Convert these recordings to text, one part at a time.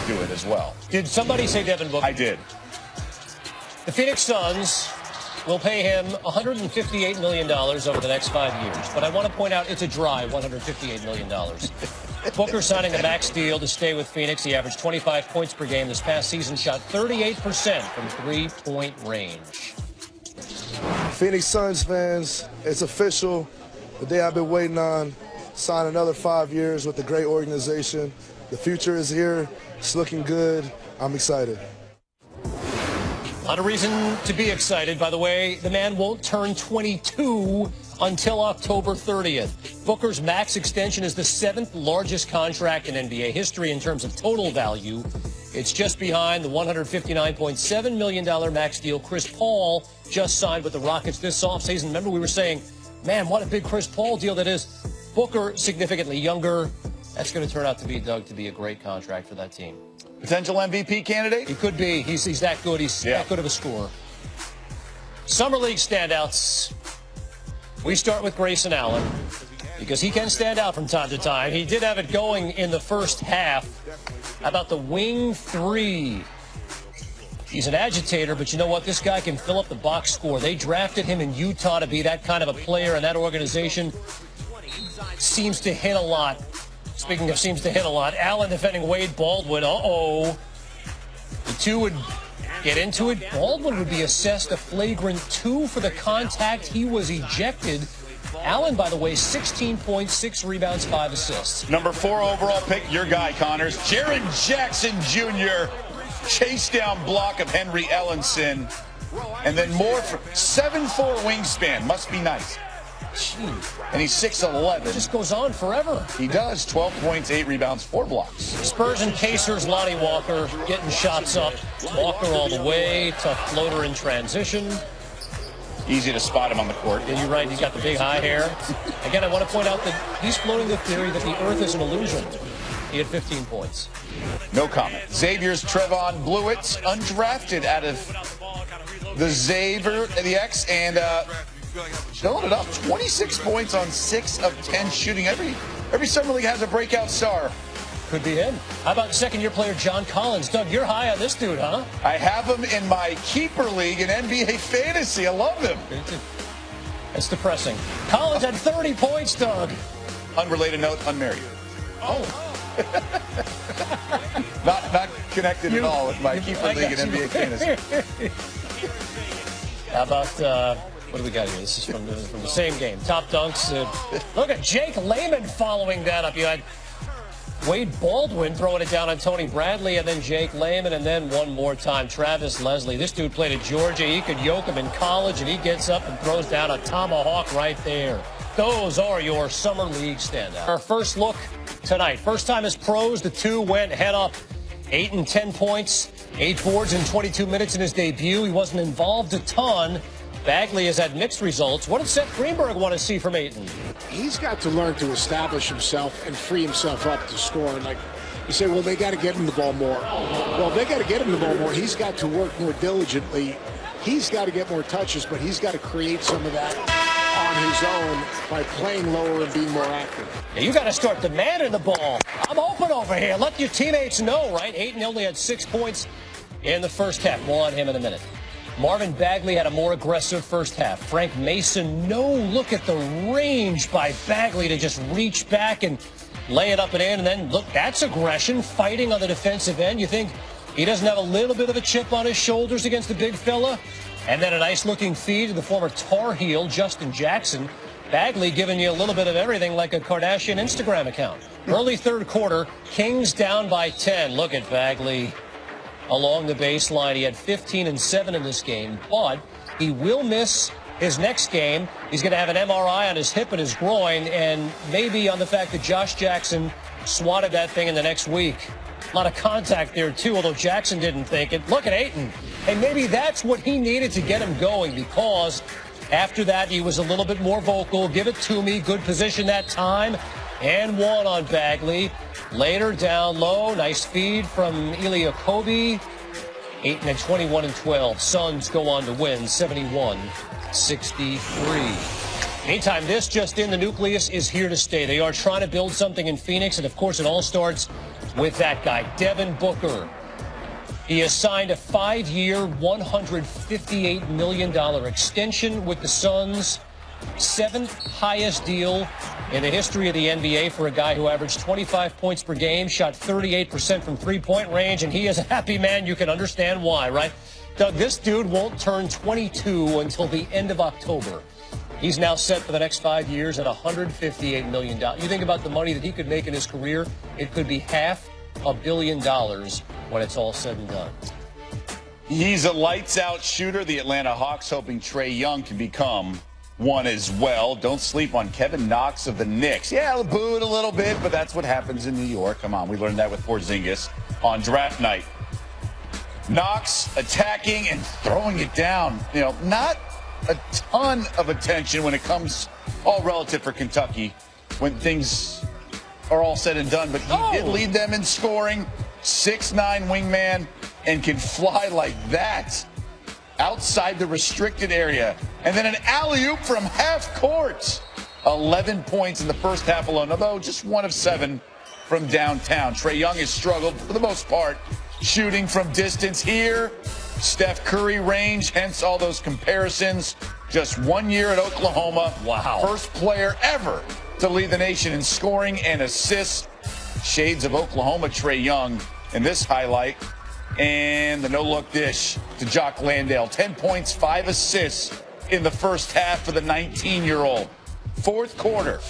do it as well. Did somebody say Devin Booker? I did. The Phoenix Suns will pay him $158 million over the next 5 years. But I want to point out it's a dry $158 million. Booker signing a max deal to stay with Phoenix. He averaged 25 points per game this past season, shot 38% from three-point range. Phoenix Suns fans, it's official. The day I've been waiting on. Sign another 5 years with a great organization. The future is here. It's looking good. I'm excited. A lot of reason to be excited. By the way, the man won't turn 22 until October 30th. Booker's max extension is the 7th largest contract in NBA history in terms of total value. It's just behind the $159.7 million max deal Chris Paul just signed with the Rockets this offseason. Remember, we were saying, man, what a big Chris Paul deal that is. Booker, significantly younger. That's going to turn out to be, Doug, to be a great contract for that team. Potential MVP candidate? He could be. He's that good. He's that good of a scorer. Summer League standouts. We start with Grayson Allen because he can stand out from time to time. He did have it going in the first half. How about the wing three? He's an agitator, but you know what? This guy can fill up the box score. They drafted him in Utah to be that kind of a player, and that organization seems to hit a lot. Speaking of seems to hit a lot, Allen defending Wade Baldwin. Uh-oh. The two would get into it. Baldwin would be assessed a flagrant 2 for the contact. He was ejected. Allen, by the way, 16 points, 6 rebounds, 5 assists. Number 4 overall pick, your guy, Connors. Jaren Jackson Jr. Chase down block of Henry Ellenson. And then more for 7'4" wingspan. Must be nice. Jeez. And he's 6'11". It just goes on forever. He does. 12 points, 8 rebounds, 4 blocks. Spurs and Pacers, Lonnie Walker getting shots up. Walker all the way. Tough floater in transition. Easy to spot him on the court. Yeah, you're right. He's got the big high hair. Again, I want to point out that he's floating the theory that the earth is an illusion. He had 15 points. No comment. Xavier's Trevon Blewett, undrafted out of the X, and filling it up. 26 points on 6 of 10 shooting. Every summer league has a breakout star. Could be him. How about second-year player John Collins? Doug, you're high on this dude, huh? I have him in my keeper league in NBA Fantasy. I love him. That's depressing. Collins had 30 points, Doug. Unrelated note, unmarried. Oh. not connected at all with my keeper league in NBA Fantasy. How about, what do we got here? This is from the same game. Top dunks. Look at Jake Layman following that up. You had Wade Baldwin throwing it down on Tony Bradley, and then Jake Layman, and then one more time, Travis Leslie. This dude played at Georgia. He could yoke him in college, and he gets up and throws down a tomahawk right there. Those are your Summer League standouts. Our first look tonight. First time as pros, the two went head up. 8 and 10 points, 8 boards in 22 minutes in his debut. He wasn't involved a ton. Bagley has had mixed results. What did Seth Greenberg want to see from Ayton? He's got to learn to establish himself and free himself up to score. And like you say, well, they got to get him the ball more. Well, they got to get him the ball more. He's got to work more diligently. He's got to get more touches, but he's got to create some of that on his own by playing lower and being more active. Yeah, you got to start demanding the ball. I'm open over here. Let your teammates know, right? Ayton only had 6 points in the first half. More on him in a minute. Marvin Bagley had a more aggressive first half. Frank Mason, no look at the range by Bagley to just reach back and lay it up and in. And then, look, that's aggression, fighting on the defensive end. You think he doesn't have a little bit of a chip on his shoulders against the big fella? And then a nice-looking feed to the former Tar Heel, Justin Jackson. Bagley giving you a little bit of everything like a Kardashian Instagram account. Early third quarter, Kings down by 10. Look at Bagley along the baseline. He had 15 and 7 in this game, but he will miss his next game. He's going to have an MRI on his hip and his groin, and maybe on the fact that Josh Jackson swatted that thing in the next week. A lot of contact there, too, although Jackson didn't think it. Look at Ayton. And maybe that's what he needed to get him going, because after that, he was a little bit more vocal. Give it to me. Good position that time. And one on Bagley. Later, down low. Nice feed from Ilya Kobe. Ayton at 21 and 12. Suns go on to win 71-63. Meantime, this just in, the nucleus is here to stay. They are trying to build something in Phoenix, and of course it all starts with that guy, Devin Booker. He has signed a 5-year, $158 million extension with the Suns. 7th highest deal in the history of the NBA for a guy who averaged 25 points per game, shot 38% from three-point range, and he is a happy man. You can understand why, right? Doug, this dude won't turn 22 until the end of October. He's now set for the next 5 years at $158 million. You think about the money that he could make in his career, it could be $500 million when it's all said and done. He's a lights-out shooter. The Atlanta Hawks hoping Trae Young can become one as well. Don't sleep on Kevin Knox of the Knicks. Yeah, booed a little bit, but that's what happens in New York. Come on, we learned that with Porzingis on draft night. Knox attacking and throwing it down. You know, not a ton of attention when it comes, all relative for Kentucky, when things are all said and done, but he did lead them in scoring. 6'9" wingman and can fly like that outside the restricted area. And then an alley-oop from half court. 11 points in the first half alone, although just 1 of 7 from downtown. Trae Young has struggled for the most part shooting from distance here. Steph Curry range, hence all those comparisons. Just 1 year at Oklahoma. Wow. First player ever to lead the nation in scoring and assists. Shades of Oklahoma, Trae Young in this highlight. And the no-look dish to Jock Landale. 10 points, 5 assists in the first half for the 19-year-old. Fourth quarter,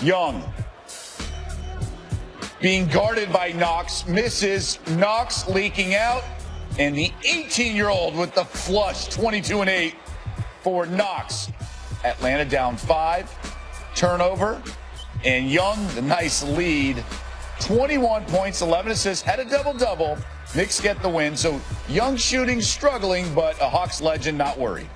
Young being guarded by Knox, misses. Knox leaking out. And the 18-year-old with the flush, 22-8 for Knox. Atlanta down 5. Turnover. And Young, the nice lead. 21 points, 11 assists, had a double-double. Knicks get the win. So Young shooting struggling, but a Hawks legend not worried.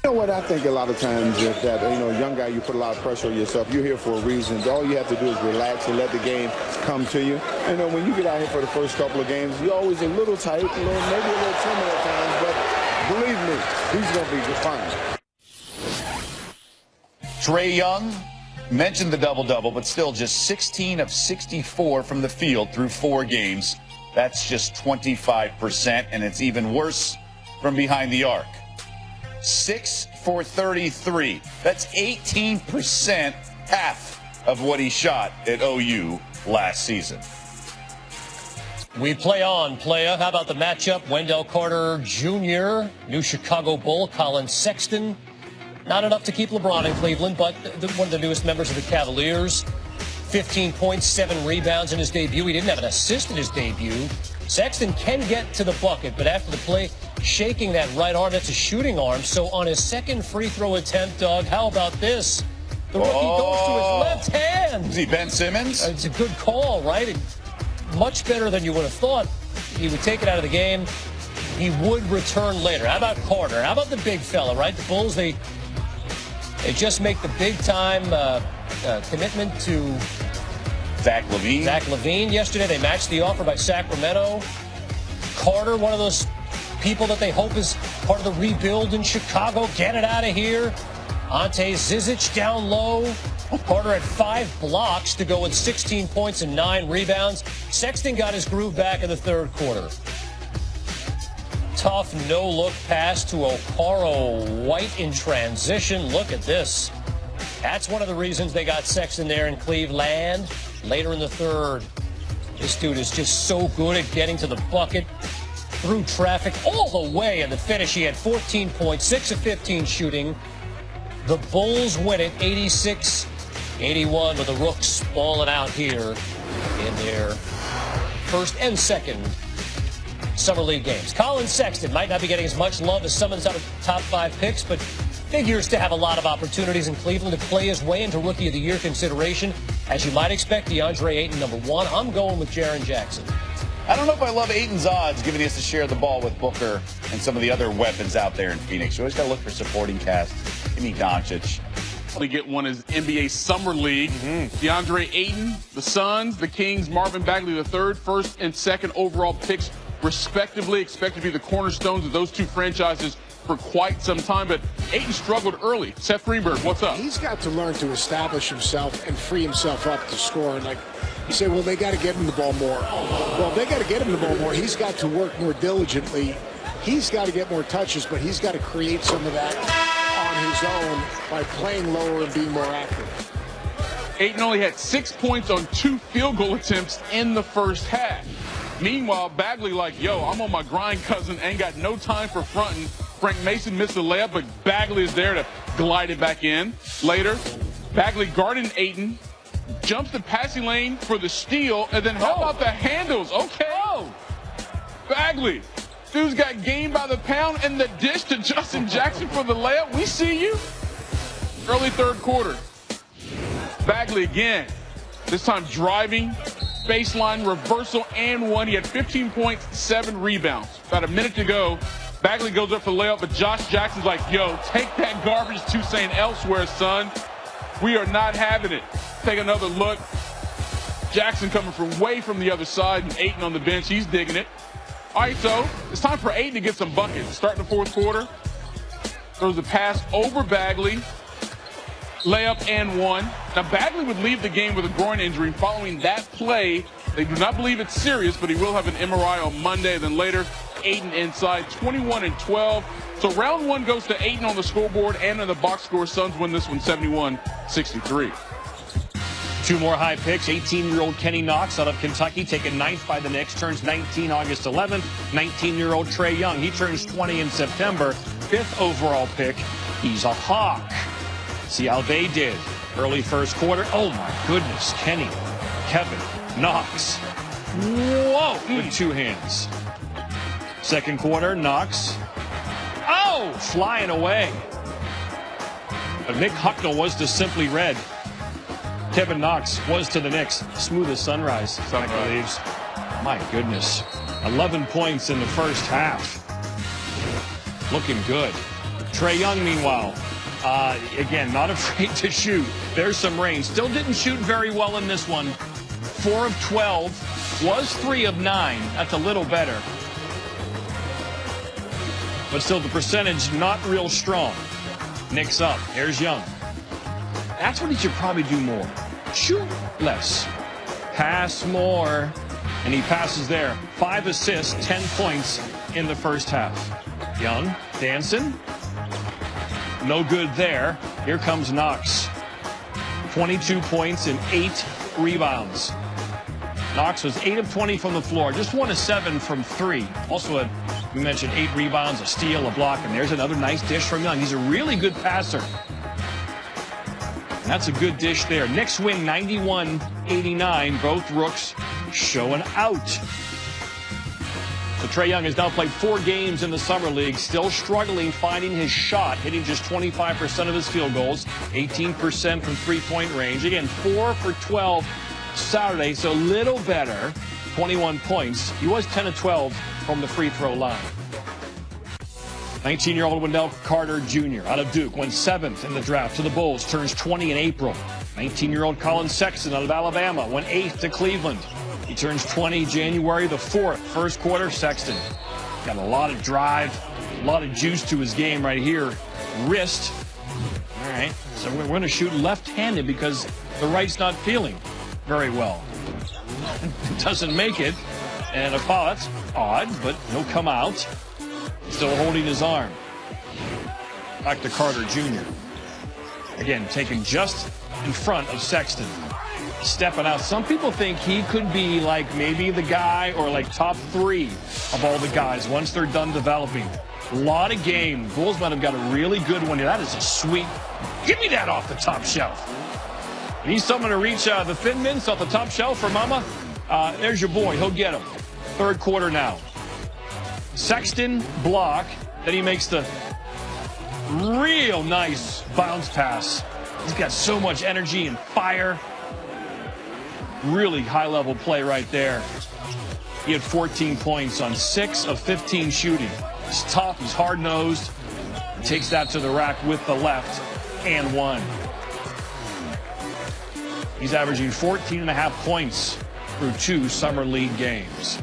You know what, I think a lot of times is that, young guy, you put a lot of pressure on yourself. You're here for a reason. All you have to do is relax and let the game come to you. When you get out here for the first couple of games, you're always a little tight, maybe a little timid at times, but believe me, he's going to be fine. Trae Young mentioned the double-double, but still just 16 of 64 from the field through 4 games. That's just 25%, and it's even worse from behind the arc. 6 for 33. That's 18%, half of what he shot at OU last season. We play on, playa. How about the matchup? Wendell Carter Jr., new Chicago Bull, Colin Sexton. Not enough to keep LeBron in Cleveland, but one of the newest members of the Cavaliers. 15 points, 7 rebounds in his debut. He didn't have an assist in his debut. Sexton can get to the bucket, but after the play, shaking that right arm, that's a shooting arm. So on his second free throw attempt, Doug, how about this? The rookie goes to his left hand. Is he Ben Simmons? It's a good call, right? Much better than you would have thought. He would take it out of the game. He would return later. How about Carter? How about the big fella, right? The Bulls, they just make the big-time commitment to Zach LaVine. Zach LaVine yesterday. They matched the offer by Sacramento. Carter, one of those people that they hope is part of the rebuild in Chicago. Get it out of here. Ante Zizic down low. Carter had 5 blocks to go with 16 points and 9 rebounds. Sexton got his groove back in the third quarter. Tough no-look pass to Okaro White in transition. Look at this. That's one of the reasons they got Sexton there in Cleveland later in the third. This dude is just so good at getting to the bucket, through traffic, all the way in the finish. He had 14 points, 6 of 15 shooting. The Bulls win it 86-81 with the Rooks balling out here in their first and second Summer League games. Colin Sexton might not be getting as much love as some of the top 5 picks, but figures to have a lot of opportunities in Cleveland to play his way into Rookie of the Year consideration. As you might expect, DeAndre Ayton, number 1. I'm going with Jaren Jackson. I don't know if I love Ayton's odds, given he has to share the ball with Booker and some of the other weapons out there in Phoenix. You always got to look for supporting cast. Give me Doncic. They get one as NBA Summer League. DeAndre Ayton, the Suns, the Kings, Marvin Bagley III, first and second overall picks, respectively, expect to be the cornerstones of those two franchises for quite some time, but Ayton struggled early. Seth Greenberg, what's up? He's got to learn to establish himself and free himself up to score. And like you say, well, they got to get him the ball more. Well, they got to get him the ball more. He's got to work more diligently. He's got to get more touches, but he's got to create some of that on his own by playing lower and being more active. Ayton only had 6 points on 2 field goal attempts in the first half. Meanwhile, Bagley like, yo, I'm on my grind, cousin, ain't got no time for fronting. Frank Mason missed the layup, but Bagley is there to glide it back in. Later, Bagley guarding Ayton, jumps the passing lane for the steal, and then how about the handles? Okay. Bagley, dude's got game by the pound, and the dish to Justin Jackson for the layup. We see you. Early third quarter. Bagley again, this time driving, baseline, reversal, and one. He had 15 points, 7 rebounds. About a minute to go. Bagley goes up for the layup, but Josh Jackson's like, yo, take that garbage to St. Elsewhere, son. We are not having it. Take another look. Jackson coming from way from the other side, and Ayton on the bench. He's digging it. All right, so it's time for Ayton to get some buckets. Starting the fourth quarter. Throws a pass over Bagley. Layup and one. Now, Bagley would leave the game with a groin injury. Following that play, they do not believe it's serious, but he will have an MRI on Monday. Then later, Ayton inside, 21-12. So round one goes to Ayton on the scoreboard and in the box score. Suns win this one 71-63. 2 more high picks. 18-year-old Kenny Knox out of Kentucky, taken 9th by the Knicks, turns 19 August 11th. 19-year-old Trae Young, he turns 20 in September. 5th overall pick. He's a Hawk. See how they did. Early first quarter. Oh, my goodness. Kenny, Kevin, Knox. Whoa, with 2 hands. Second quarter, Knox. Oh, flying away. But Nick Hucknall was to Simply Red. Kevin Knox was to the Knicks. Smooth as sunrise, I believe. My goodness. 11 points in the first half. Looking good. Trae Young, meanwhile, again, not afraid to shoot. There's some rain. Still didn't shoot very well in this one. 4 of 12, was 3 of 9. That's a little better. But still, the percentage not real strong. Knicks up. Here's Young. That's what he should probably do more. Shoot less. Pass more. And he passes there. 5 assists, 10 points in the first half. Young dancing. No good there. Here comes Knox. 22 points and 8 rebounds. Knox was 8 of 20 from the floor. Just 1 of 7 from 3. Also had, we mentioned, 8 rebounds, a steal, a block, and there's another nice dish from Young. He's a really good passer. And that's a good dish there. Knicks win 91-89. Both Rooks showing out. So Trae Young has now played 4 games in the Summer League, still struggling finding his shot, hitting just 25% of his field goals, 18% from three-point range. Again, 4 for 12 Saturday, so a little better, 21 points. He was 10 of 12 from the free throw line. 19-year-old Wendell Carter Jr. out of Duke went 7th in the draft to the Bulls, turns 20 in April. 19-year-old Colin Sexton out of Alabama went 8th to Cleveland. He turns 20 January the 4th. First quarter, Sexton got a lot of drive, a lot of juice to his game right here. Wrist. All right, so we're going to shoot left-handed because the right's not feeling very well. Doesn't make it. And a foul, that's odd, but he'll come out. Still holding his arm. Back to Carter Jr. Again, taken just in front of Sexton. Stepping out. Some people think he could be like maybe the guy or like top 3 of all the guys once they're done developing. A lot of game. Bulls might have got a really good one here. That is a sweet. Give me that off the top shelf. Need someone to reach the thin mints off the top shelf for Mama? There's your boy. He'll get him. Third quarter now. Sexton block. Then he makes the real nice bounce pass. He's got so much energy and fire. Really high-level play right there. He had 14 points on 6 of 15 shooting. He's tough. He's hard-nosed. Takes that to the rack with the left and one. He's averaging 14.5 points through 2 Summer League games.